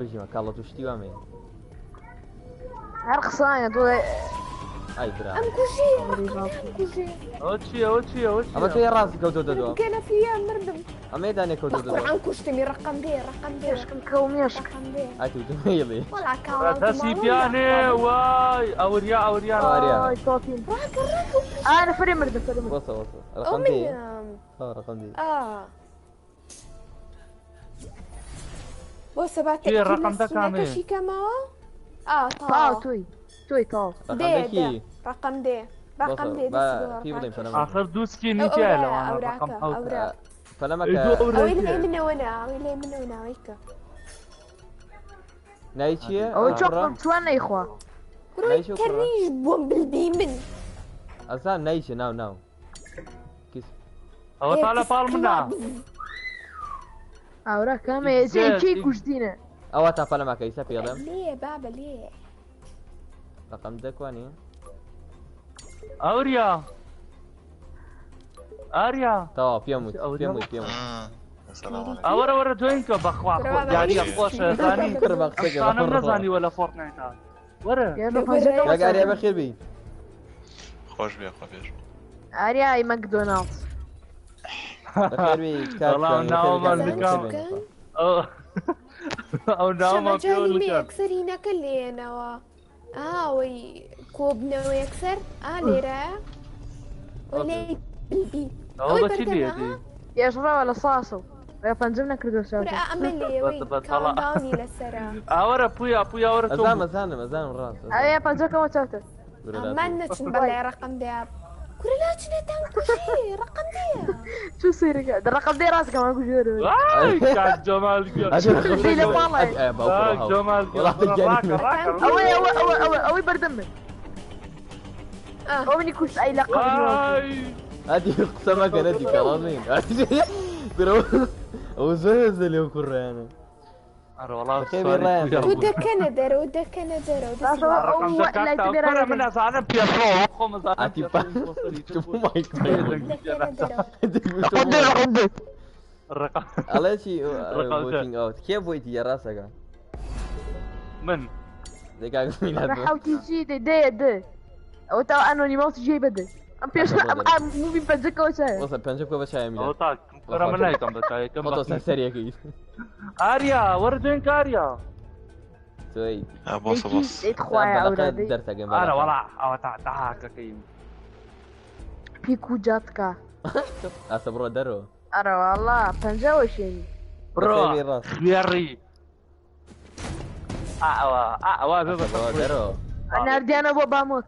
Hoje, cala tu estiva mesmo. Arqsanya dole. Ai, bravo. ام كوجي اوتشي اوتشي اوتشي أما شيء راسك كوتو دو. كان فيها مردم أما إذا أنا كوتو دو. بقول عن كوشتمي رقم دي كوميشك. رقم دي أي تو ميلي. ولا كاو راسي بياني واي اوريا اي توتين. انا فري مرد. وصل رقم دي. من رقم دي. بص بقى كي الرقم ده كامل؟ شي كما طاو توي طاو. دي رقم دي رقم دي في بضيم فأنا. اخر دوس كيني تاعي وانا رقم اوراق فلما اويلي من هنا ويك نايتشي. او تشوف شوانا يا اخوة. نايتشي. كريج بوم بالبيمن أصلا نايتشي ناو. كيس. هو طالع بالمنا اوراق كامل زي شي كوجدينا. أو تفعل معك إيسا في يلم. ليه بابا ليه رقم دكواني. اوريا اريا تمام بيموت. ورا دوينك بخوا يعني اخوش ثاني انا نزاني ولا فورتنايت ورا يا قاري بخير بي. خوش بیا خفیش. اريا اي ماكدونالدز. بخير بي. والله ناوم المكان او ناوم مجالي ما بيقول يكسر هنا كلنا وي كوبنا ويكسر ليرة ولا بيبي هو بشيلي يا شباب ولا صاصو. يا فنجمنا كردو شاوتي. أملي وي كان داوني للسرا ورا بويا ورا توم أزان الراس. يا فنجمنا كم شاوتي. ما نتشن بلا رقم دياب كورلاتش نتان كوشي رقم دياب شو صير الرقم دي راسك ما كوجيرو. واي كان جمال لي والله. جمال اوي بردمك. اوي كوش اي لقب. هذه قسمك أنا دي كلامين. كرو وزوز اليوم كره يعني. أنا والله وده كندا وده كندا لا تدري من أزعلان بيسرو خم أتيبا شوفوا ما يكمل. الرقم على شيء voting out. كيف voting يا راسك؟ من؟ دقيقة مين هذا؟ راح تيجي دي او تو انونيموس جاي بده ام بيش مو بيبجك وشاي وصل بنشوفك بس هاي او تاك ترى من هاي كم بتاعي كم خطوة سريع كيف. اريا وردين كاريا سوي. بص ادخوايا اولادي. انا والله او تعاك كيم بيكو جاتكا. برو درو. ارى والله بنجا وشيني. برو خياري برو درو. انا ردي انا بابا موك.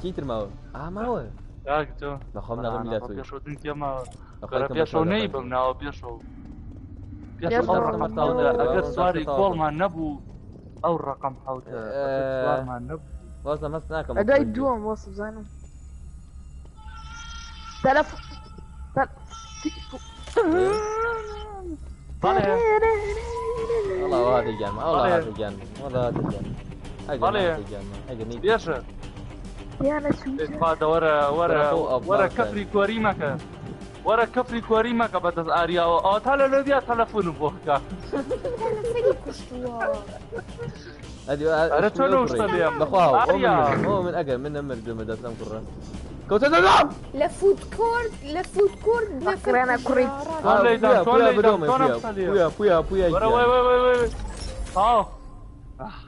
كيتر ما هو. ياك جو بخمنا غير ميلاد بيشو دنت يما بيشو نيبم ناو بيشو اگر سواري كول ما نبو او الرقم حوت سوار ما نبو وصل مسناكم اداي دوم وصل زينو تلف طالع والله هذه الجنة والله هذه الجنة والله هذه الجنة طالع بيشو يا نسوي هذا ورا كفري كوريمك ورا كفري كوريمك بدس اريا او تالا لدي تلفون بوكا هذه ارتلو اشتبيا بخواه هو من اقل من امر دم دسم كره كوتا دم لفوت كورد فكر انا كوريد بويا وي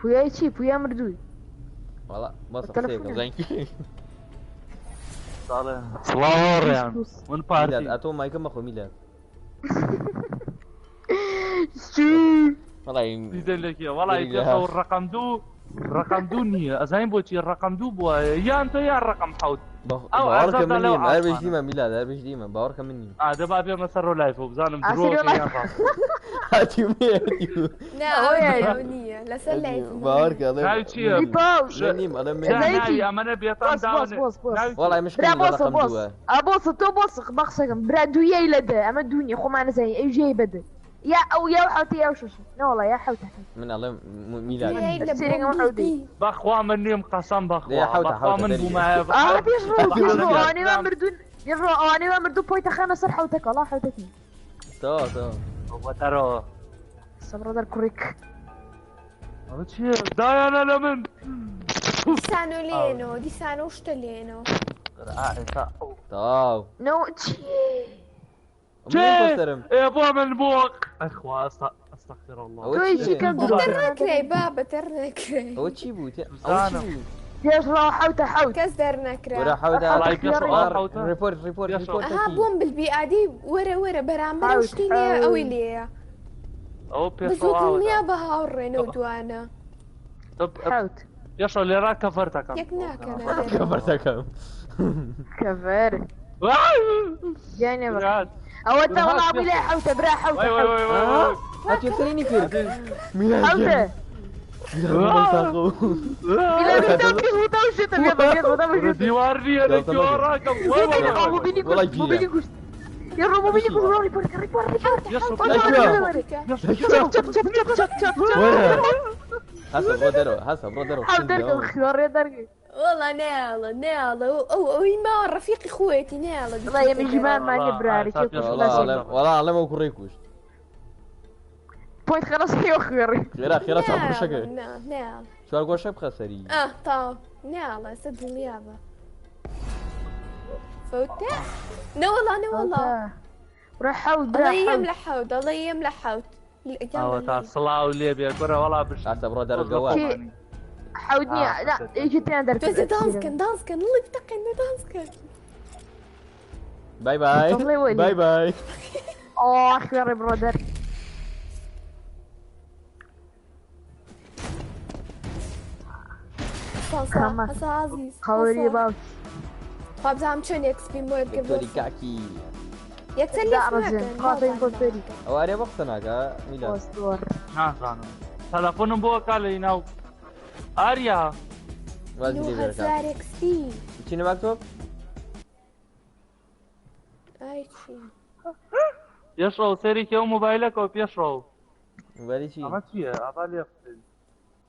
بويا شي بويا مردوي والله ما صفيك زين طالع فلاور يعني من بارتي اتو ما يكمل ميلاد والله يدل لك والله يتصور رقم دوني ازاين بوتي الرقم دو بو يا انت يا الرقم حوت باورك مني عارف ديما ميلاد عارف ديما باورك مني ده بابي مسروا لايف وبزانم دروك يا هاتي لا نية لا سليت باورك هاي شي نيم انا من زيتي انا بيطان داون والله مش بص بخسك برادو يا لده اما دنيا خو معنا زي اي جاي بده يا او يا حوتي يا وشوش لا والله يا حوتي من الله ميلاد بخوا مني مقسم بخوا من بو معايا بيشرو انا ما مردون يرو انا ما مردون بويت خانا صر حوتك والله حوتك تو وترى برادر كوريك. هذا شيء دايانا لمن ديسانو لينو ديسانو وش لينو تاو نو تشي. منين كوسترم يا ابو من بوق اخوة استغفر الله تويشي كم ترنكري بابا ترنكري هو تشي بوت زانو. ياش راح حوته حوت. كاس درنكري ورا حودا الله يقصر ريبورت ريبورت ها بوم بالبيئة ورا برامبر حاوت، وش ليه حاوت. اوي ليه او بزوت بيسو النيابة هاورينو دوانا حوت. يشو اللي راك كفرتك يكناك كبرتك كفر. جاني بقى. قاعد او انت والله ابي لا حوته برا حوته وي وي حوته. وي وي هات يكسريني فيك ميلاد حوته. بلا بيتو كيف وتوشت بيض ديوارني انا كي وراك والله يجينا يلا مو بيجي ريبورت. يشو هسه برودر حاول تركب الخيار يا درجي. والله نالا او ما رفيق اخواتي نالا والله يا من جمال ما نبراري كيف والله على ما كوريكوش بوينت خلاص هي خياري. خيرا صبر شكل نالا شو القوا شب خسري طاب نالا سد النيابة فوتة لا والله راح حود الله يملح الله يملح او تاع الصلاة والليبيا كره والله بش هسه برودر القوا حودني لا جيتني اندر توزي دانسكن الله يفتقي انه دانسكن باي باي باي باي خياري برودر. هسا عزيز خوري باوت. خاب زعم شون يكسبي موير فيكتوري قبل كاكي يكسر لي لا رجل خاطين كوتوري. او اري وقتنا ميلاد اسطور. نعم تلفون بوك علي ناو اريا وازلي بيركا هزار يكسبي شنو مكتوب اي شي يشرو سيري كيو موبايلك او بيشرو وبالي شي عملت فيها عبالي اقتل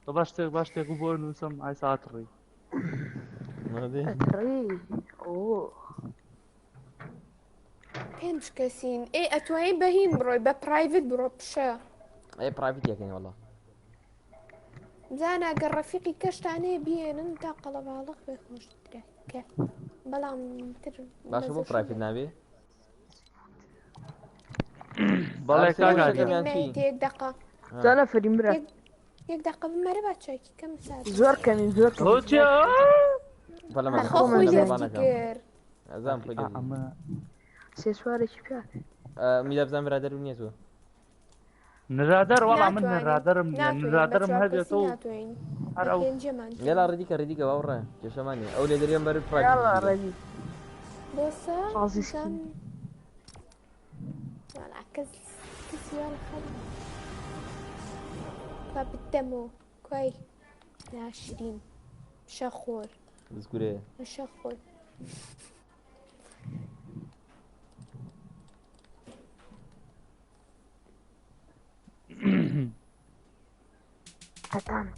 طب باشتي قبول نسم عاي ساتري هذه اتري اوه كانش كاسين ايه اتوين بهين بروي برايفت برو بشا اي برايفت يا كني والله زانا قال رفيقي كشتاني بين انت قلب على لغة خوش تركه بلا متر باش مو برايفت نابي بالله كاغا يك دقة انا فري مرة يك دقة بمرة باتشاكي كم ساعة زور كم روتشي فلا ما اخو يذكر زام فيدي اما سيسواري شبيات. ميلاد زام برادر ونيتو نرادر والله من نرادر من هذا تو لكن جمان يلا رديكا باورا كشماني او لي اليوم بري برايفت يلا رجل. بوسا عزيز. ولا كسيال خل فبالدمو كوي 20 شخور بسكوري شخور تم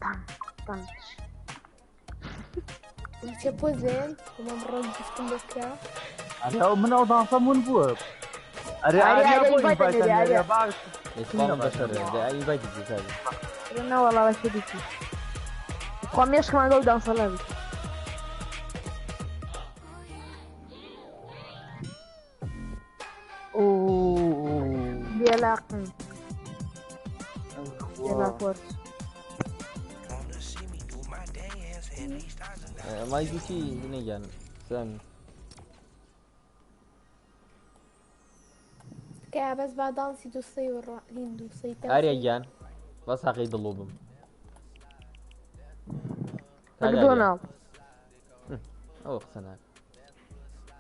انت بوزين وما مرة جفتم بك اريا من اوضاع صمون بوب اريا بو يا بعد يسمعون بشر ده اي بايت هذا انا والله ما شديت. قام يشكي ما قول صلاه. اوه بيلاقن يلا فورس ما يجي شيء هنا جان ثاني كا بس بعد دانسي دوسي ورا لين دوسي اريا جان بس عقيد اللوبم ماكدونالد او خسناك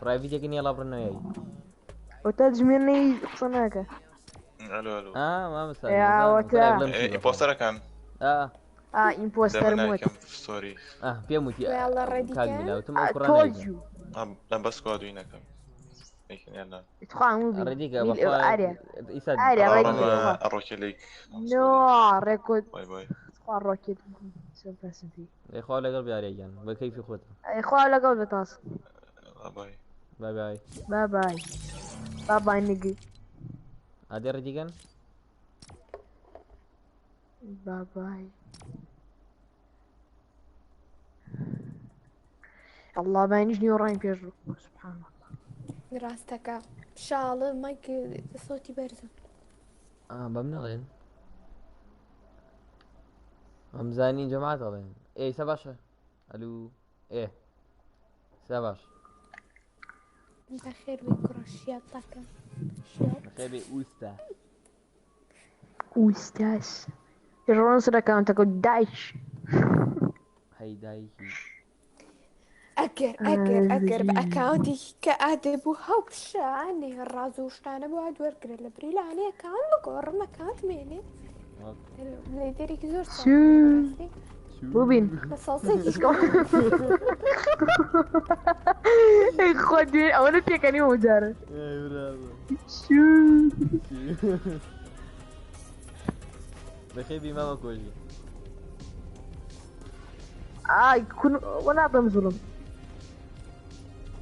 برايفت يكني يلا برنا ياي وتجميني صناكه. الو ما مساعد يا وتا امبوستر كان امبوستر موت ستوري بيموت يلا ردي كان I told you. لا بس كود وينك لكن يلا ادخل موفي رديكا اريا يسد اريا رديكا اروح ليك نو ريكورد باي باي ادخل روكيت سوبر فيه يا اخوان لا قلبي عليك جان بكيف يخوتها يا اخوان لا قلبي تاس باي باي باي باي باي باي باي نيجي هذا رديكا باي باي. الله ما ينجني وراي بيجرو سبحان الله. راستك شال المايك صوتي بارزة. بمنغين مزانين جماعة غلين. ايه سباشا الو ايه سباش بخير بكرش يطاك خيبي اوستا وستاس يجرون صدق انت قد دايش. هيدايكي أكر بأكاونتي كأدب وهوبش عني الرازوش تانا بوعد ورقر البريل عني أكاونت بقرن أكاونت ميني اللي يديريك زور شو روبين بس أصيك اي خدين اولا بيكاني مدار ايه برافو شو بخيبي ما ماكوجي يكون ولا بمظلم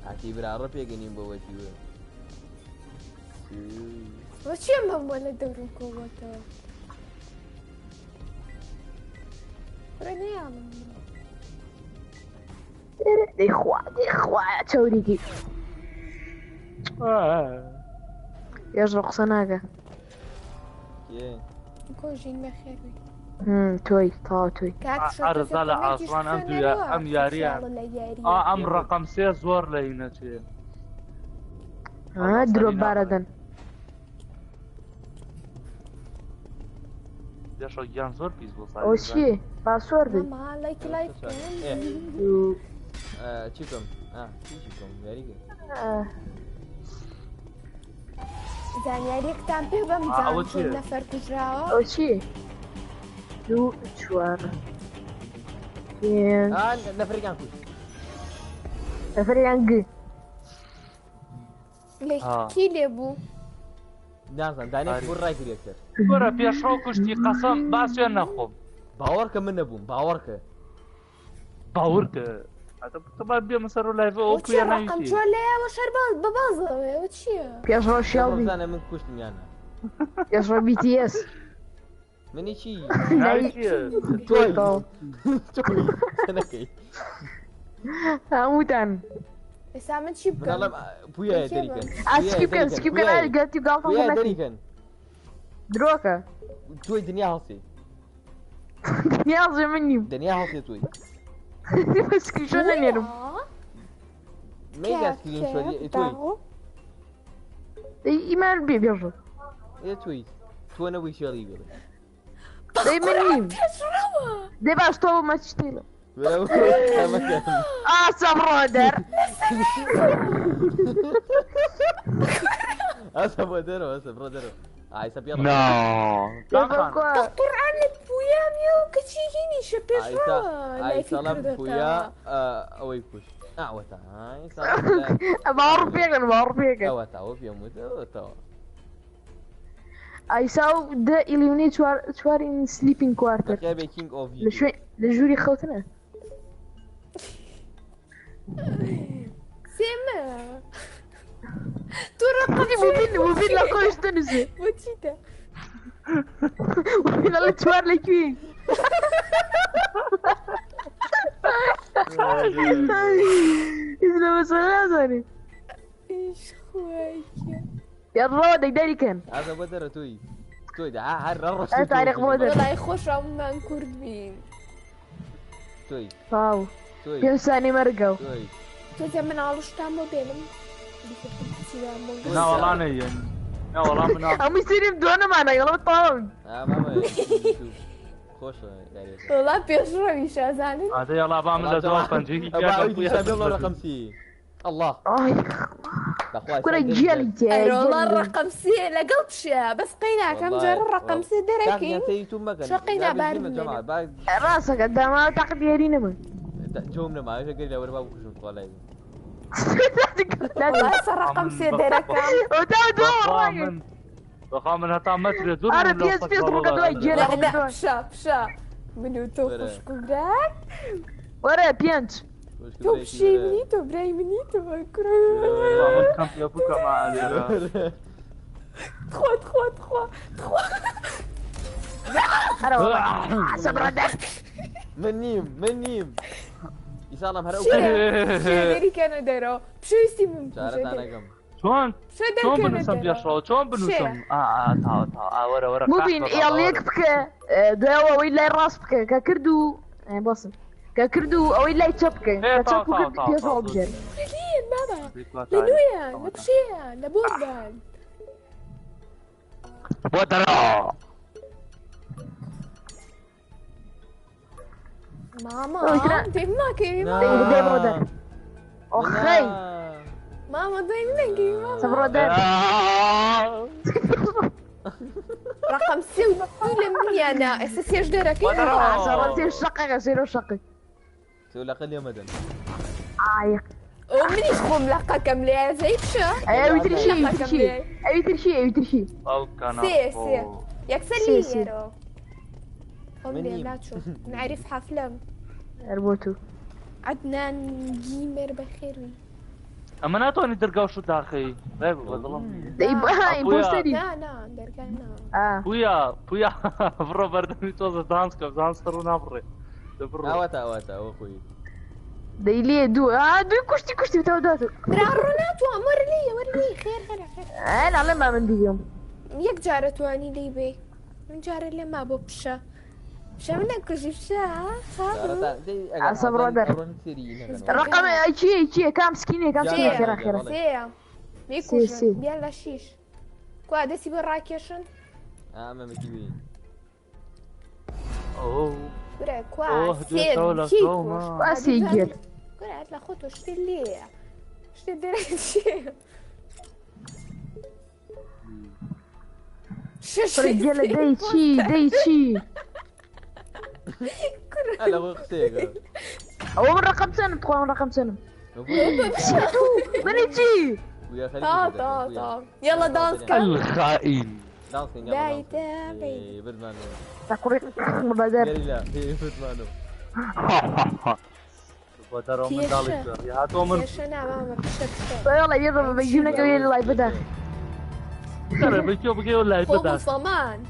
عتي برا ربي يغنيم بوتي وش يمهم ولا دورن قوته رنيام دي خوا توريكي يجرق صناقة كي كوجين بخير توي توي أرزال عصوان أم ياريا أم رقم 3 زور لينا شيء دروب باردن يا شو جان زور بيس بوصل وشي باسوردي ماما لايك تشيكم تشيكم ياريكي زاني عليك تعبي بمزان نفر كجراوة وشي دو شوار كين نفريقان كوش نفريقان ليك كي ليبو نازم دانيك بور راي كريكتر برا بيشرو كشتي قسم باس يا نخم باورك من نبوم باورك طبعا بيا مسرو لايف او وشي رقم شو ليه وشربات ببازة وشي بيشرو شيلبي انا من كوش نيانا بيشرو بي تي اس مني شي توي تو انا كي هموتان بس عملت شي بكم والله بويا دريكن سكيب كان قلت قال بويا دريكن دروكا توي دنيا هاصي نيازي مني دنيا هاصي توي بس كي شو نيرم ميجا سكرين شوي توي ايمان بي بيرجو ايه توي تو انا ويش يلي بيرجو دي مني دي باش تو ما تشتيله ولو مكان برودر اسا برودر هاي سب يلا دكتور علي بويا ميو كتشيجيني شبيش هاي سلام بويا اويكوش وتا هاي سلام بعرف فيك وتا وفي يموت وتا I saw the eliminate twar in sleeping quarter. كابي كينج اوف يو لجوري خوتنا. سيما ترقب وفين لا كويس تنسي وتشيتا وفين لا توار لكوين إذا بس هذا إيش خوايا يا الرودك داري كان هذا بدر توي ده هالرش تعرف بدر والله يخش عمان كردبين توي واو توي ينساني مرقو توي توي من عالوش تعمل بينهم لا والله انا يعني لا والله من هم يصيروا بدون معنا يلا طاون ماما خوش يعني والله بيشرب يشازاني هذا يلا بعمل له طنجي يلا رقم سي الله كره جيلي والله الرقم سي لقلت شيء بس قينا كم جر الرقم سي دركي شو قينا بارد راسك قدام تعقد يرينا من جومنا ما ايش قال ورا بابك شو طالع والله صار رقم سي دركي بخامن هتا متر دور انا بيس بقدوي جيلي بشا منو توقف كبراك ورا بيانت توبشي منيتو براي منيتو كم يا بوكا مع اليرا تخوا هلا والله حسب ردك. من يسالم هلا شو كان دايرو شو يسمى شارت انا كم شلون شو بنوسم بيشرو شلون بنوسم تعال ورا مبين يلا يكبك دوا ولا راس بك ككردو بص ككردو او الا يتشبك كتشبك بيشرو بجر لين بابا لنويا نبشيا لبوبان ودرا ماما ديما كيما دايم رودر اخي ماما دايما كيما صبر رودر رقم 6 انا اساسي ايش دايره كيف صبر سير شقق سير شقق سوي لك يا مدن عايق ومن يخو ملقا كاملة زي بشا ايوه ترشي او كان سي ياك سي. سليرو قومي لا تشوف نعرف حفلة اربوتو عدنان جيمر بخير اما ناتوني درقاو شو داخي غيب بظلم يبقى بوستري لا دركانا بويا برو بردني توز دانس ترونا بري اواتا اخوي دايلي دو كشتي بتوداتو روناتو ورلي خير انا على ما من اليوم ياك جارتو اني ليبي من جار اللي ما بو بشا بشا منك كشي بشا خابو عصب رودر الرقم شي كام سكيني خير سيا ميكوش بيلا شيش كوا دسي براكيشن ما مكيبين اوه كوا كوا سير كيكوش كوا سيجر كوا لا خوتو شتي لي شتي دريتي رجال دايتشي هلا هو اختي هو من رقم سنة تدخل من رقم سنة بنيتشي ويا طا يلا دانس كان الخائن دانسينج باي بدمانو تقريبا مبادر لا بدمانو ودرو من دالك يا هاتو من شنا ماما بشا يلا بيجيب لك ويا اللايف ده ترى بيجيو بيجيو ولا فوق يبدا صمان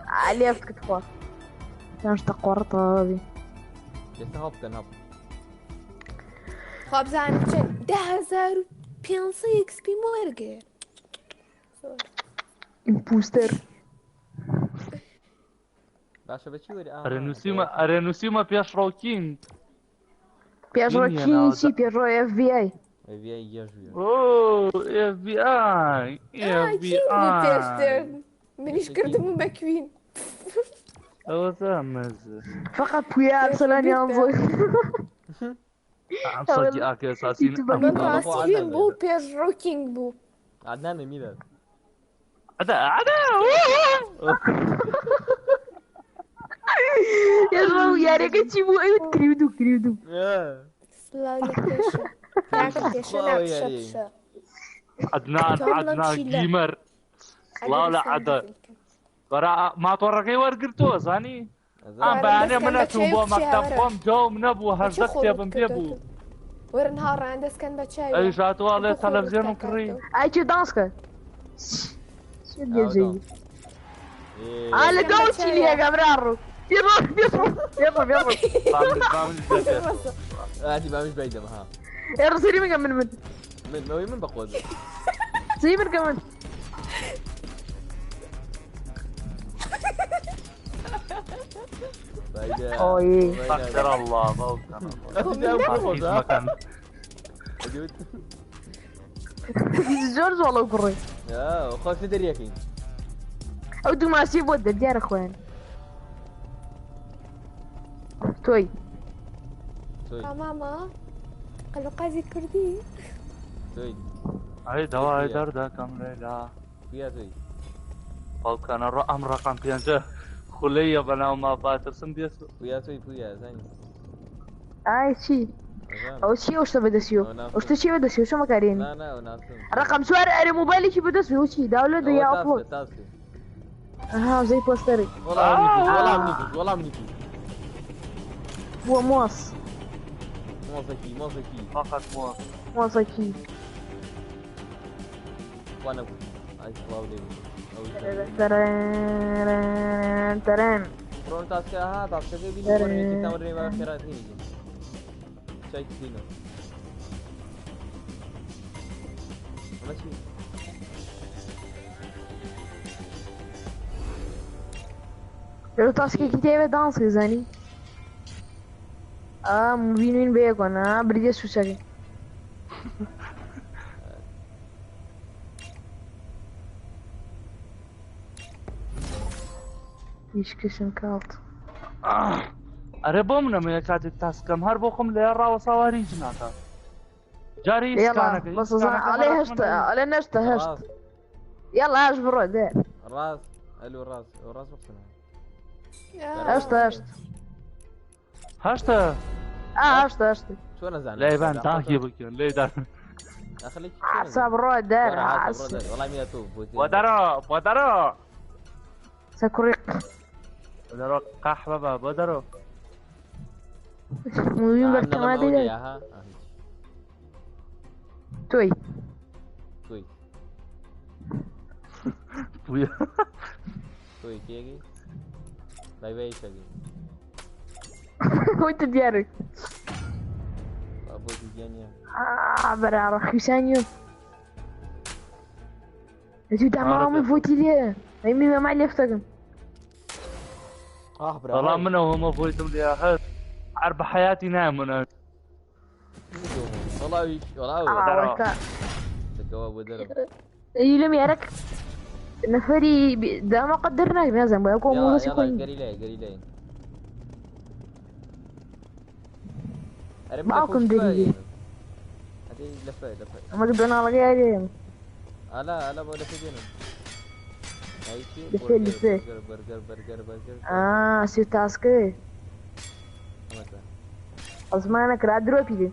علي افكت خوا كانش تقورط هذه يستهب كان خاب زعن بشن 10,000 اكس بي مورجر امبوستر باشا بتشوري ارنوسيما بيشرو كينج بيجرو كينشي بيجرو اف بي اي في اي يجوي اوه اف بي اي بيشتر منيش كردمو مكوين هو ثامز فقط بويا ارسلان ينظر عم صديقك يا اساسين من راسين بو بيجرو كينج بو عدنان مين عدا يا ريكتشي بو ايوه كريودو عدنان جيمر لا عدا ما تورقي ورقرتو زاني باني من اتوبو مكتبكم جو منبو هرزك يا بنبيبو ورنهار عندس كان بتشاي اي شاتو على التلفزيون وكري اي شو دانسك شو دي على دوتشي لي يا جبرارو يلا هاتي ما مش بعيدة ها يا رسولي من بقود زي من كمان بعيدة اوه قدر الله مكان جورج والله قري يا خوف تدري يا كين اودو ما سيب ود ديار اخوان توي ماما قالوا قاضي كردي توي هاي دواء دردا كم ليلة فيها توي قلت كان الرقم رقم بيانجا خلية بنا وما باتر سنديسو فيها زين شي او شي وش بدسيو وش شي بدسيو شو مكارين لا رقم سؤال اري موبايلي شي بدسيو شي داونلود يا ابلود زي بوستري والله منيكي هو موس موسكي فقط موسكي وانا عايز كلاودي تران تران برون تاسكا ها تاسكا في بيجي وريني تمرني ما خيرات هيجي شايك فينا ماشي Eu tô acho que aqui teve dança, Zani. Ah, movimento bem agora, na brilha suja. Esqueci caldo. أري بومنا من كاتب تاسكم هر بوخم ليرا وصواري جناتا جاري يلا بس عليه هشت على نشت هشت يلا اش برو ده الراس الو الراس الراس بقسنا هشت هشت هشت شو نزعل لا يبان تاكي بكيون لا يدار اخليك حساب برو دار والله مية توب بودرو سكريق بودرو قحبة بودرو مهم بالتمادي توي توي كيجي باي باي شاقي وانت ديارك ابو تجانيا برا رخيسانيو اجي دعم فوتي ليه ايمي ما علي افتكم برا والله منه وما فوتهم لي اخر عرب حياتي نام انا والله والله تقوى بدر لم يرك نفري ده ما قدرنا لازم يكون مو بس يكون قليلين معكم دليل هذه لفه ما قدرنا على غير لا بقول لك جنون هاي شيء برجر سي تاسك أزمانة كرا دروبي دي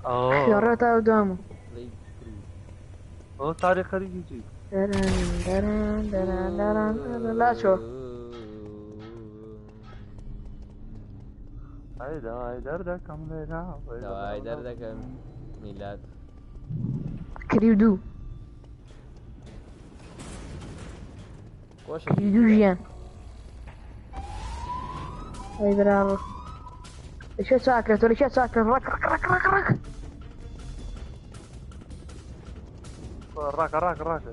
خيارات قدامه طارق خارجي جي لا شو هايدر ده كم لنا هايدر ده كم ميلاد كريدو كريدو جيان هاي برافو ايش ساكت ولا ايش ساكت رك راك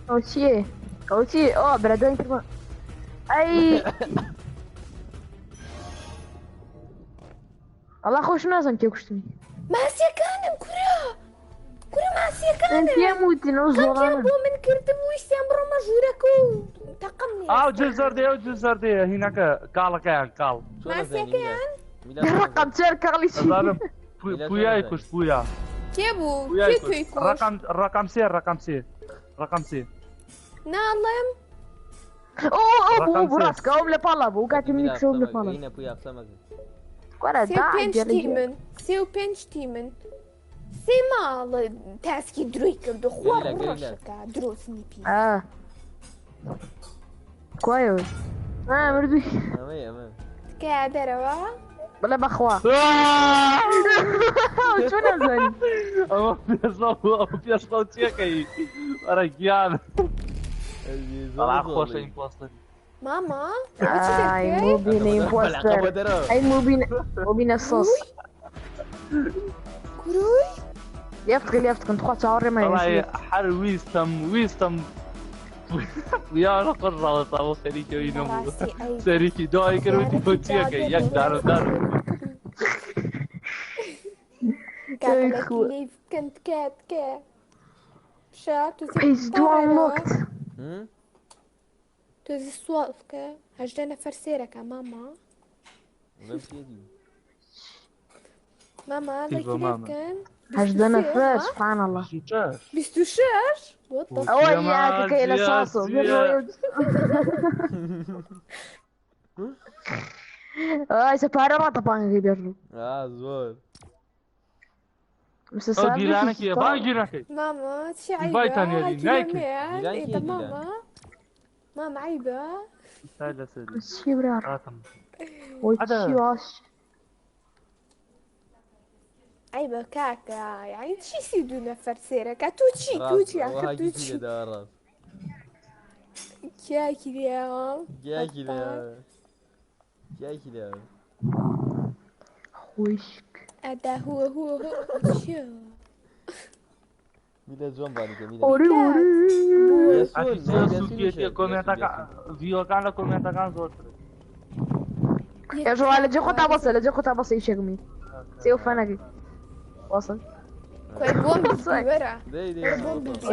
اوشي برادين كمان اي الله خوش نازم كيكشتني ماسيا كانم كورا ماسيا كانم انت يا موتي نوزورانا كان يابو من كردم ويش يامرو مجوركو تقمني جزر دي هناك قال ماسيا كان رقم تشارك على شيء بويا يكوش بويا كيبو كيكو يكوش رقم سي نعلم اوه براسك اوم لبالابو قاعد منك سوم لبالابو هنا بويا اقسمك سيو بنش تيمن سيما تاسكي درويك بدو خوار برشكا دروسني بي كويس مردوي امام قاعدة روا ولا بخوا شو نزل بيصلو تشيكي رجال طلع خوش امبوستر ماما مو بين امبوستر اي مو بين الصوص كروي ليفتك كنت خاطر عوري ما والله حر ويستم ويا قرة وصابو سريكي وينمو سريكي دواي كروتي بوتيكي يك دارو قالت لي كنت كات شات بيز دو unlocked توزي الصوالك هجدنا فرسيرك ماما ماما الله كان هجدنا فرش سبحان الله بيستوشاش اول ياك كاين صاصو سبارة ما طبعا يبيرلو زول بس السؤال جيرانك يا باجيرانك ماما شي عيبة بايتان يا نايك ايه ماما عيبة سهلة شي برار ويتشي واش عيبة كاكا يعني تشي سيدو نفر سيرك توتشي توتشي وهاي توتشي جيتي ده راس كاكي اليوم جاكي ده جاكي ده خوشك هذا هو شو ميلا زوان بالي كميلا اوري اوري يسون سوتيتي كومنتا فيو كان كومنتا كان زوت يا جو على جيكو تابص جيكو تابص يشغمي سيو فنقي وصل كوي بوم بدي ورا دي بوم بدي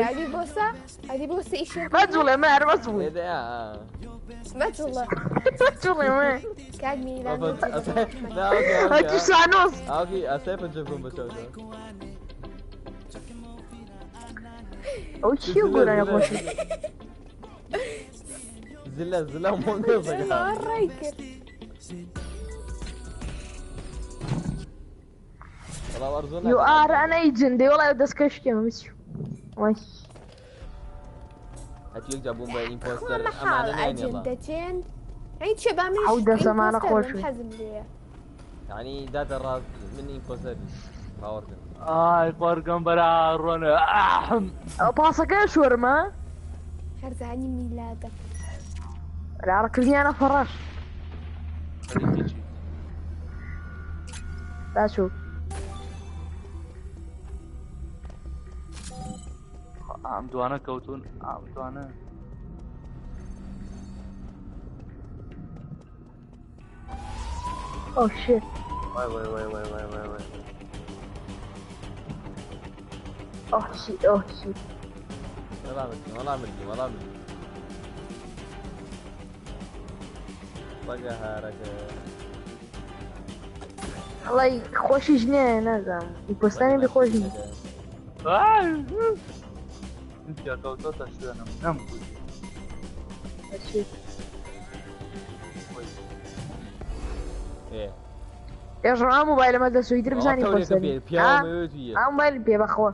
هذه بوسة ايش ما تقول ما اعرف اسوي ما والله تقول ما كاغني لا لا اوكي هاك سانوس اوكي اسيف نجيبكم بشوشو او شو يقول يا خوشي زلا مو نقصك مرة يكر والله ارزونا يو ار انا ايجندي والله بدس كشكي مشو ماشي هتيجي جابون باي كل امبوستر محل امانه يلا اجندتين عيد شباب من عودة زمان أخوش. حزم لي يعني داتا الراس من امبوستر باوركن فرقم برا رونا باصك ايش ورما حرزاني ميلادك لا ركزني انا فراش لا شوف عم دوانا كوتون عم دوانا اوه شيت واي اوه شيت اوه شيت والله عملتي طقها حركة والله خوش جنان هذا يبوستاني بخوشني انت يا كوتو تشتغل انا شيت ايه يا جماعة موبايل ما دسو يدري بزاني يبوستاني موبايل بيه بخوا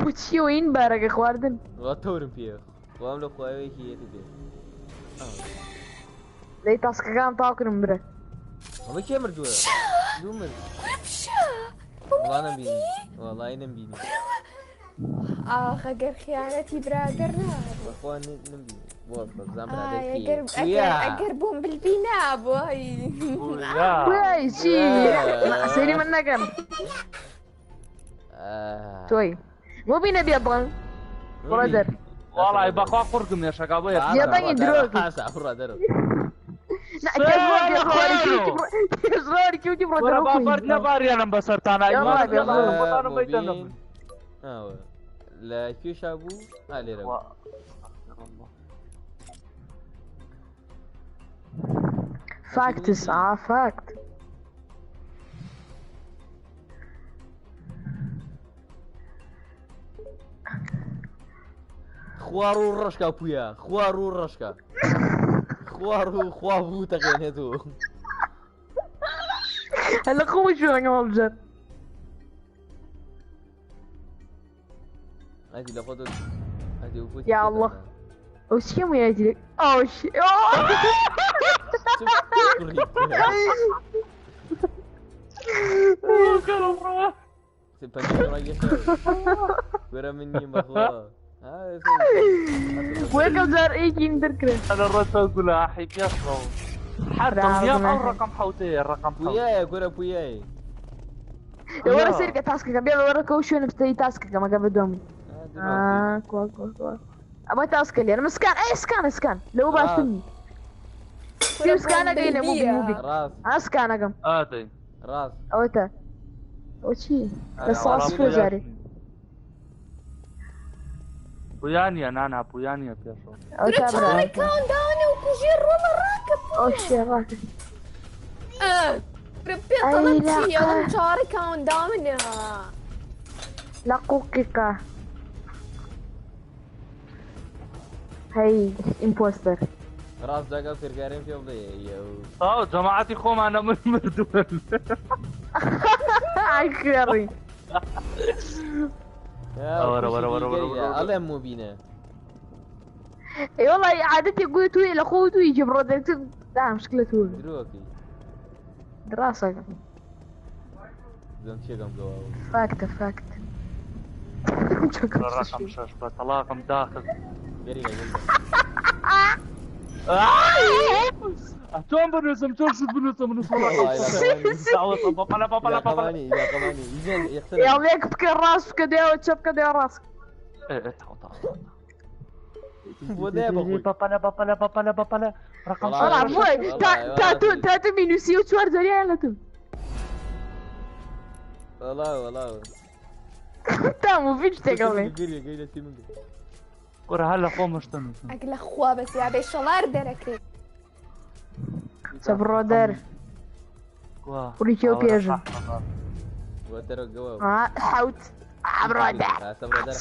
وشي وين بارك يا خواردن غطورن فيه وام لو خوي هي تبي زي تاسك كان تاكل مبره ما كي مرجوع دومر والله انا بيني غير خيانتي برادرنا اخوان نبي والله زعما هذا اقربهم بالبناء بوي وي شي سيري منا كم توي مو بينا بيضن برادر والله يبقى قرقم يا شقابي بيضن يدروك برادر لا كيف كيف برادر بافرنا باري انا بصرت انا يلا مبين لا في شابو علي رب فاكتس فاكت خوارو الرشكا بويا خوارو الرشكا خوابو تقينتو هلا قوم شو انا مبجر هذه لقطة هذه وفوت يا الله وش كم يا جري اوه شي ورا مني مخوا وين زار ايجي ندركره انا الرد اقول احي يصرو حركم يا الرقم حوتي الرقم حوتي وياي اقول وياي ورا سيرك تاسك كان بيعمل ورا كوشون بستي تاسك كما قبل دومي كوا ما تاسك لي انا مسكان اي سكان لو باسني في سكان اجينا موبي راس اسكان اقم ادي راس اوتا وشي الصاص في جاري بوياني انا بوياني بيشو اوتا برا كاون داون وكوجير والله راكب اوشي راكب ربي طلبتي يوم شاري كاون داون لا كوكيكا هاي امبوستر راس دقا كركارين في وضعي جماعتي خوم انا من مردول عكري ورا الله مو بينا اي والله عادتي قلت وي لاخوته يجي برودكت لا مشكلة هو دروكي دراسة زم شيء قام قواو فاكت الرقم شاش بطلاقم داخل قريبا توم بنوسم ترشد بنوسم دعوة بابا قماني يزين يقتل يعطيك بكل راس كده وتشوف كده راسك ايه تعال ودابا بابا رقم انا عفوا تاتو مينوسيو تشوار زريا يلا تو والله تامو فيش تقوي قريبا تيمون ورا هلا قوم اشتنو اقل اخوة بس يا بيش الله يردرك صبرو دار وريكيو كيجن وترى قواو حوت عبرودة صبرو دار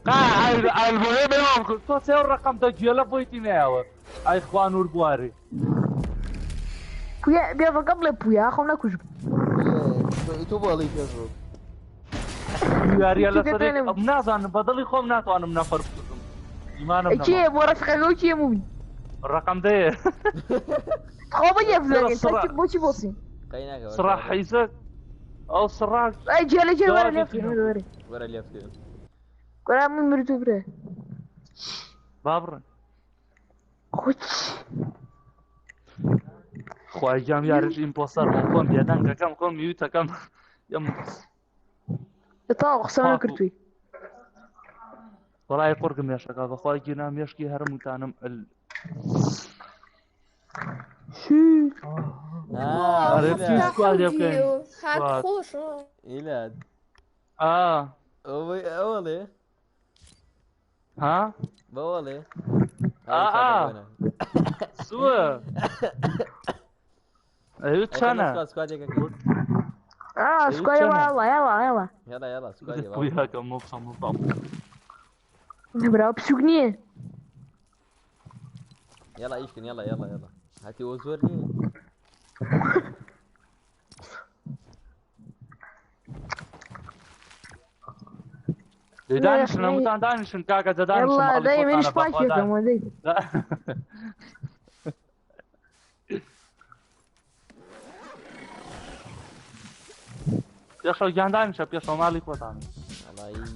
حيس المهم يوم كنت تسوي الرقم تجيله بويتي ناوي اي اخوان وربواري بويا بيضا قبل بويا اخونا كوجب يتوبوا عليك يا زلمه يا ريال صديق بنازن بدل خوم ناتو انا منافر ايمانه ايشي مرافقه غوشي مومي الرقم ده خوبا يفلق انت بوشي بوسي صراحه حيزك او صراحه اي جي ورا ليفت ورا ليفت ورا من مرتو بره بابر خوش خواهی جام یا رژیم پوستر ممکن بیادن که کم میوتا کم يم يطاق سامي كرتوي والله يقرقم يا شقاق اخوي جينا ميشكي هرم تانم شو عرفت سكواد يمكن هاد خوش إيلاد أولي ها بولي سوا ايوه تشانا سكواد سكواد يلا سكواد وياك مبصم نبراو بسوقنيه يلا ايشكن يلا هاتي وزورني دانش نمتان دانش كاكا دانش يلا دايما ايش فاشكم ودي يخرج جان دانش بيشو مالي قطعنا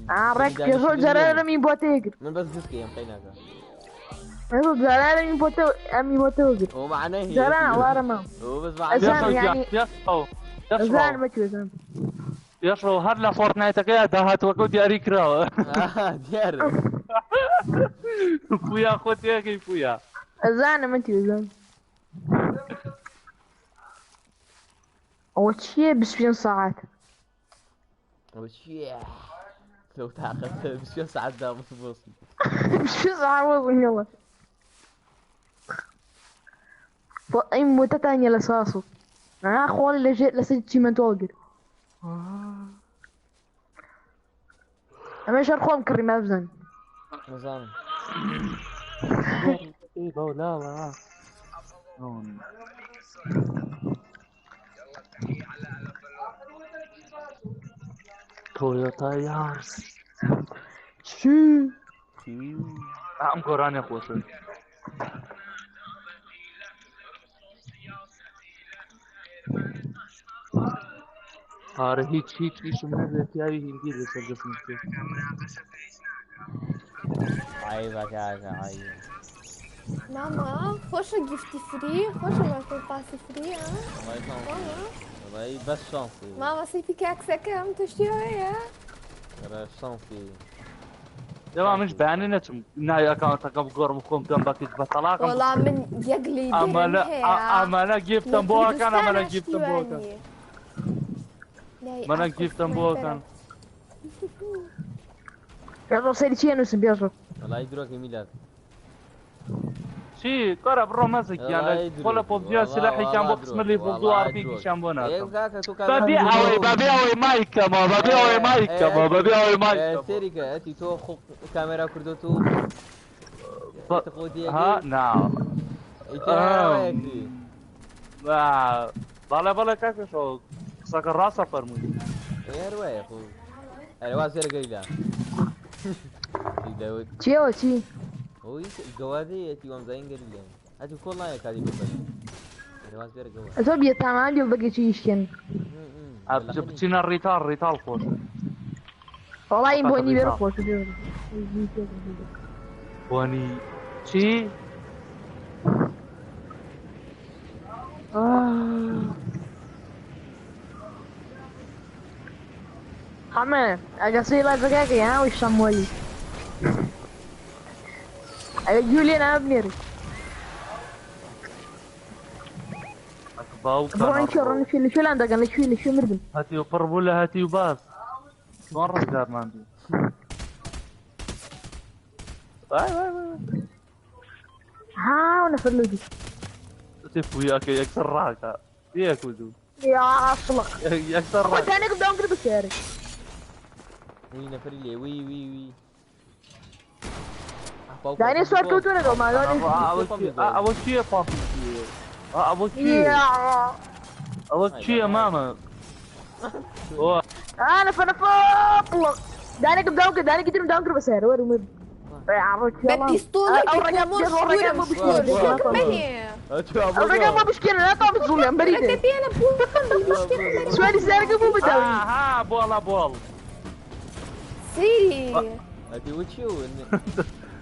عارك يزول زرار مي بوتيجر من بس دسكي ام قيناك يزول زرار مي بوتيجر هو معناه زرار وارما هو بس معناه أزان يعني أزان ما تشوفهم يشرو هلا فورتنايت كده دهات وكود ياريك راو ديار فويا خود ياكي فويا أزان ما تشوفهم وشي بس ساعات وشي لو تعقدت بس ساعات ده بص بس ساعات وين يلا أي موتة تانية لساسو أنا أخوالي لجيت لسيت شي من توقر أما إيش أخوان كريم أبزن مزان إيه لا تويوتا يارس شو عم قراني أخوة هاره هیچ من رفیایی هندی رسل جسم که عيبك عيب ماما خوش گیفتی فری خوش ما پاسی فری والله بس شانسي ماما سيتي كاكسكم تشتيها ولا شانسي يا مش بانينتم ناي اكونت قبقور مخوم تم باكيت بطلاق والله من يقلي اما لا جبتم بوكان اما لا جبتم بوكان ما انا جبتم بوكان يلا سيدي شي نسم بيصل والله يدروك ميلاد شي قرب روماسك يعني كل بوبجي سلاحي كان بوكس ملي فوضو اربي شامبونات ببيعوي مايكا ما ببيعوي مايكا سيريكا اتي تو كاميرا كردوتو ها نعم بلا كيف شو سكر راسه فرمي يا رواية اخو الواز سير قليلا داود تشي هو الجوازي يتي ومزاين قليلا هاتي كل لايك هذه بس الواز بيرك هو أتوبي تمام يلا بقي شيء يشكن بتشينا الريتال خوش والله يبوني بيرك خوش بوني شي حمام أقصي لا دقيقة ها وش سمولي أجولي أنا أبنيري باوكا رن شو عندك أنا شو مردم هاتي وقربوله هاتي وباس مرة قدر ما عندي ها وأنا فلوجي تف وياك يكسر راكا وياك ودو يا أصلق يكسر أخوي راكا تاني قدام قرب الشارع وي نفري لي وي داني صار كوتونا دو ما داني أول شيء بابي أول شيء ماما أنا فطلق داني قدام داني قدام قدام قرب الشارع وين مر بالبيستولة الرقم ما مشكلة لا طابت زولي بريدة سؤالي السارقة مو بتاوي ها بول سي هاتي وتشو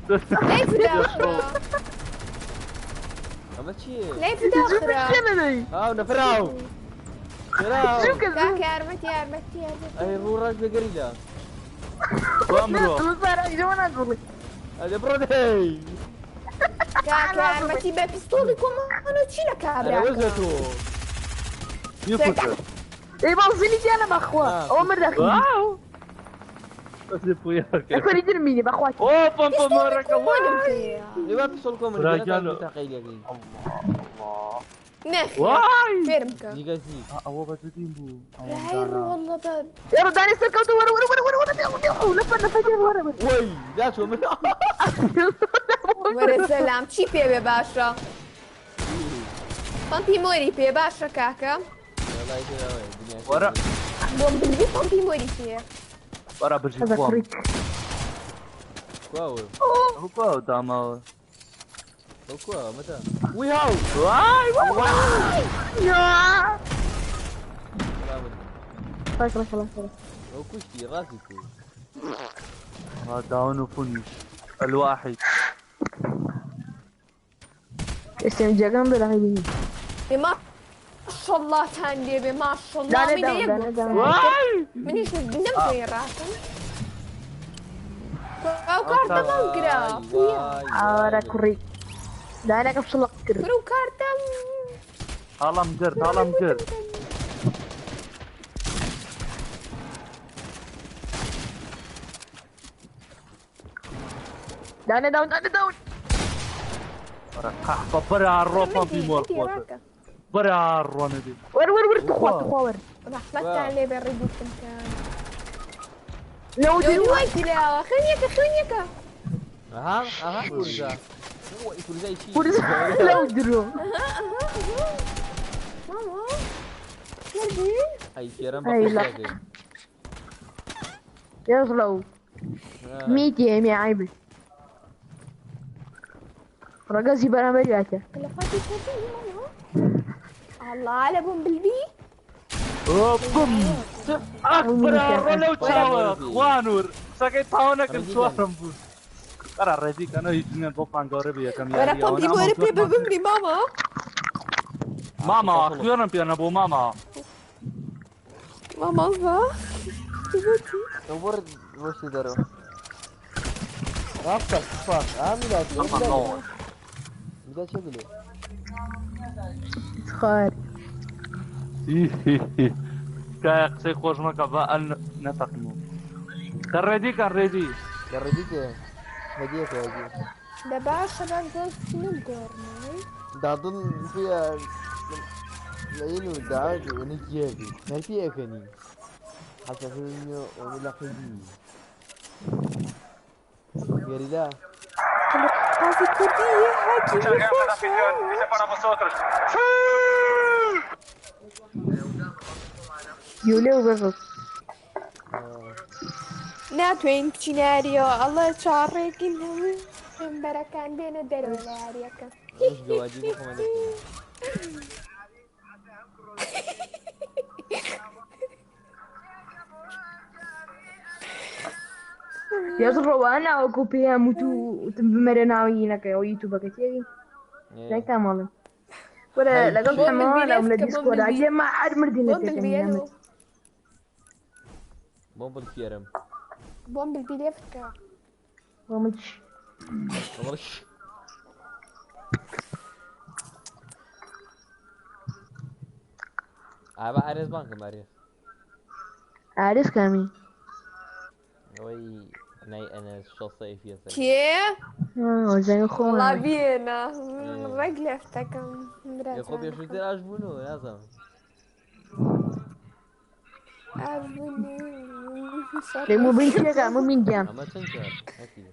ليه في داخرة اما شي ليه في داخرة ها نفراو شو كذا كاك يا رمتي اي مو راجل قريلا وامرو هذا برودي كاك يا رمتي بالبيستولة كما تشيلك انا كابرا وزته يفوت اي بوصيني انا باخوات اول مرة اخي واو اسف وياك اكون يدرميني باخواتي اوه بام مرة لما بيصلكم من رجال. تقيل يا اخي نخي واي فيرمك زيكا زيك هو بدين بو رهيب والله باب يا رب داني سكوت ورا لفنا ورا وي لا شو من ورا سلام چی پێ بێ باشە پەمپی مۆری پێ باشە کاکە ورا بۆم بلبی پەمپی مۆری پێ ورا برجي هذا بوام فريك كواو هو كواو داما كواو متى وي هاو واي يا خلاص هو كشتي راسي كو داون وفنش الواحد اسم جاكم بالعيدين ما شاء الله تاندي بي ما شاء الله من يقول واي منيش نمت وين راسن كاو كارتا مانقرا ورا كوري دانا كبسلق كر كرو كارتا هالم جرد دانا داون ورا كحفة برا الروفا في مور قوته برا الروندي ور تخوات رحمت عليه بالريبوت كان لو لو دلوقتي دلوقتي لا خليك اها فرزا هو فرزا شيء فرصة لو درو ماما كردي اي كيرم أي لا. يصلوا ميتي يا عيبي رقصي بلا مرياته تلفاتي كردي ماما الله على بوم بالبي بوم اكبر رولو تشاور وانور سكي تاونك الشوارم بوس ترى ريدي كانوا يجينا بوبان غوربي كم ورا بومبي موربي بومبي ماما اخيرا بيانا بو ماما ماما نور وش درو رابطك فاك عامل بدأ شغله خير كايق سيخوش مكبا ان نتقمو كان ريدي جربيك هديك هديك ده باشا بقى من قرني ده اظن فيها ليلو دعاجي ونجيبي ما فيها كني حتى فيلم ولا خدي يا ريلا هذه كردية هاكي يوليو بغض ناتوين كتشيناريو الله يشارك إنهم بركان بين الدلولاريك مش جوادي بكم أنا يضرب أنا وكوبيا متو تبمرنا وينك يوتيوب كتير زي كامل ولا لقد حمانا ولا ديسكورد عجل ما حد مردنا بومب البيانو بومب الكيرم بومب البيليفكا ومش ومرش أبا عريس بانك ماريس عارف كامي وي أنا شخصية فيها كيف؟ زي أخوة والله بينا الرجل افتكر يا خوبي شو دير عجبونو يا زلمة مو بنشجع مو من جام أما تنشر أكيد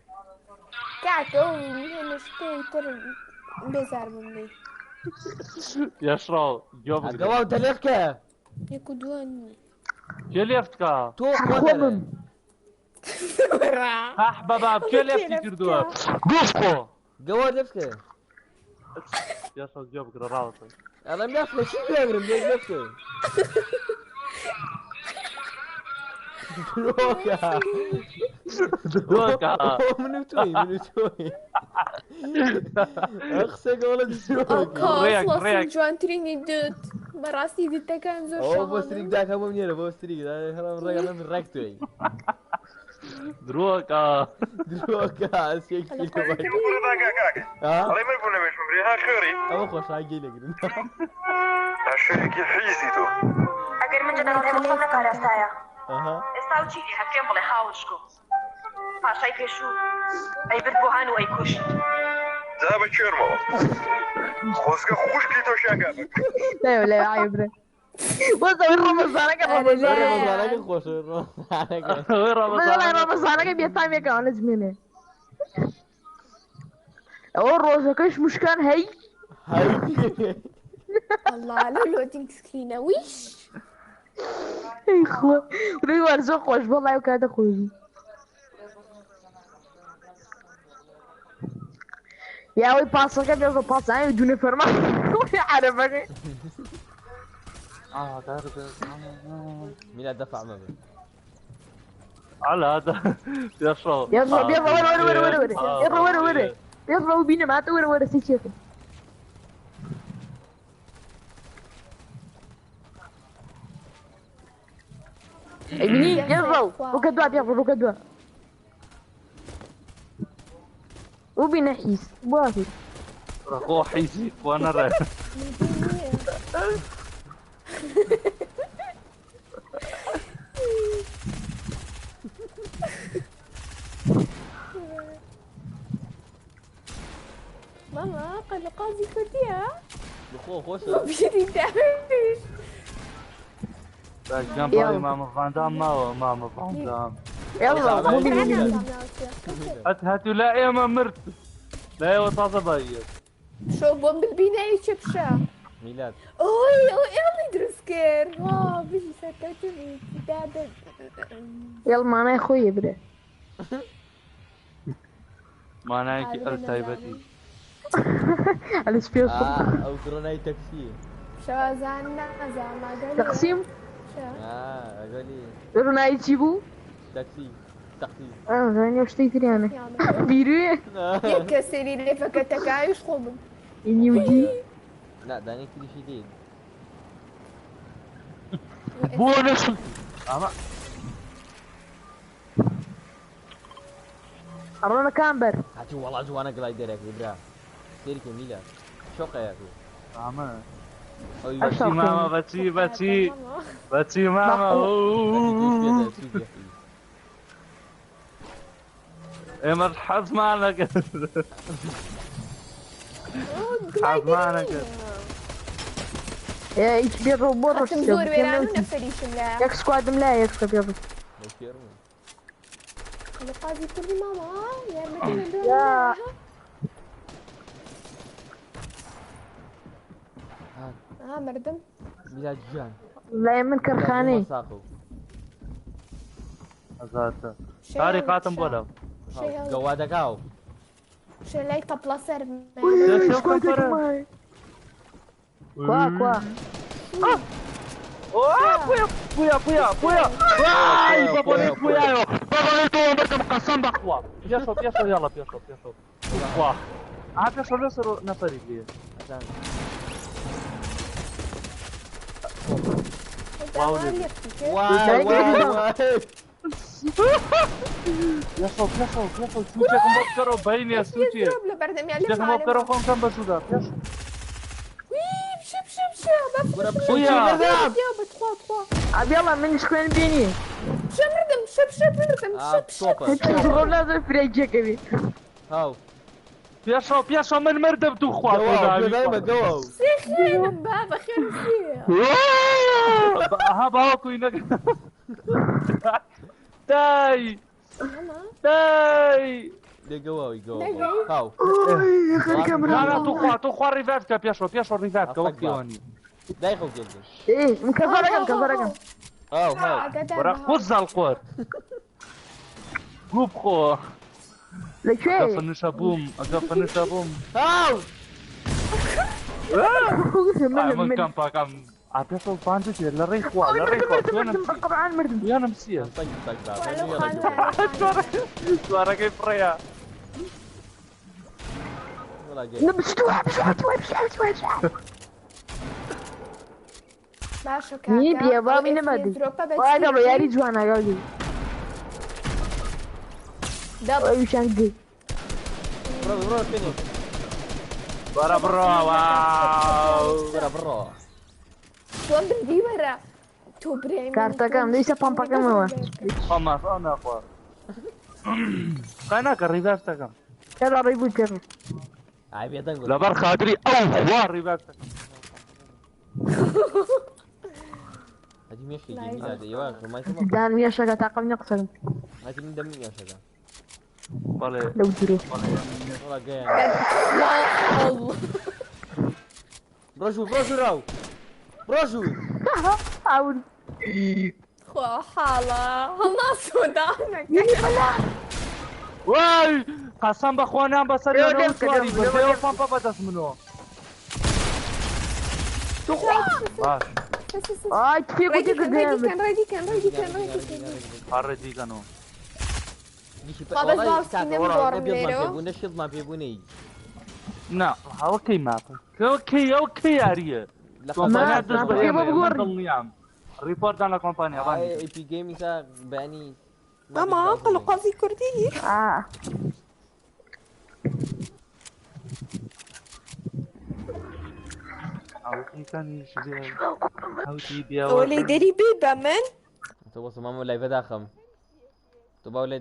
كعكو نشتي تر بزار مني يشرو جوب قواو تلفكه يكدوني كليفتكا تو قدر أحبابا كليفتي كردوا قفكو قواو لفكه يشرو جوب قرراوتي أنا ملفكه شو بيغرم لفكه دروكا دوكا منو توي اخسك ولد كاس وصل جوان تريني دوت براسي دي تكان زور او بوستريك داك هم منيره بوستريك دا هرم رجع من ركتوي دروكا سيك كيلو الله ما يقولنا مش مبريها خيري او خوش عاجي لك الشركة حيزيتو اگر من جدا تلفون نکارستایا اها استاو چی هفته بله خاوشکو پاشای پیشو ای برد بوهان و ای کش ذهب شرمو خوزك خوش كيتو شاكابك لا ولا عيب بص وين رمضانك رمضانك خوش رمضانك والله رمضانك بيطعم يا كمان زميلي او روزك ايش مشكان هي الله لولودينج سكرينة ويش اي خو ودي ورزق خوش والله وكاد خوش يا وي باسك بيض باس عين بدون فرما ويا عرفك ميلاد دفع ما بين على هذا يشرو يلا يلا ورا يلا وبينا ما ورا سيشيك ابني يلا وكدوا وبينا حيس واحد رخو حيسي وانا رايح ماما قال قاضي كرديها بخو خوش بيدي تعمل جنب هاي ماما فاندام ماما فاندام يلا هاتوا لا يا ما مرت لا يا وطاطا بايت شو بوم بالبناية شبشا ميلاد اوي يلا درسكير واو بيجي سكتني كتابة يلا معنا يا اخوي ابدا ما نايكي التايبتي على سبيل او كروناي تاكسي شو زعلنا زعما تقسيم اقولي رنا يجيبوا تاكسي زين اشتريت انا بيرو يكسري لي فكتك عايش خبز اني ودي لا داني كل شيء جديد بونس اما ارونا كامبر هاتي والله جوانا جلايدر يا سيرك ميلاد شوقه يا اخي اما ايوه باتي ماما باتي ماما يا مرحب معنا كده حظ معنا كده يا ايش بيضرب برا تمزور ويرانو نفريش ملاح ياك سكواد ملاي ياك سكواد قاضي كردي ماما يا مدينة يا مردم ميلاد جان لا من كرخاني أزاتا تاري قاتم بولا قوادك هاو شلي طبلة سر شو كمبرة كوا بويا اي بابوليت بويايو مرتب قسم بخوا بيشو يلا بيشو واه بيشو نصري لي واو يشو سوتي كم باين يا سوتي كم بكرو كم كم بسودا يلا من شكون بيني شب لازم فريجة كبير هاو بيشو من مردب تو خوا دايما جواو سيخين بابا خير فيه ها باكو ينك تاي دي جواو هاو لا تو خوا ريفاتكا بيشو ريفاتكا وقتي واني دايخو جدا ايه مكفرقم هاو ورا خذ القور قوب خو لك شوي اقفل نشابوم هاو من كم باكم عطيته بانجت لا ريخوا يا نمسيه suara kayak pria Ni dia bawa minum madu. Wah, dah bayar di jualan kali. Dah bayar canggih. Bro sini. Bro, wow. Bro. Tuan berdiri bara. Tu beri. Karta kam, dia bisa pampak kamu. Mama, sana apa? Kana kerja kam. Kalau ribut kan. Ay, biar tunggu. Labar khadri, wah ribet. هذه ماشي جميلة هذه يا أخي ما يسمع. Dan biasa kata kau nyaksan. هذه من دمي يا شجع. Boleh. Dah dulu. والله جاي. يا الله. بروشو راو. بروشو. Awal. خو حالة. الله سودانك. Woi, kasam bakhwana basari ono suari berdeo pampa batas meno. Bas. Ay, kau Ready juga kan. Ardi kanu. Baba Zalski ne ما بيبون الشيط ما بيبون يجي. Na, اوكي ما. اوكي اريه. ما بقول ريبورت على كومبانيا اي بي جيمنج سا باني. ماما قلقوا في كردي. اوكي كان ولي دري بيبا من تو وصل ماما لا يفداخم. تو باولي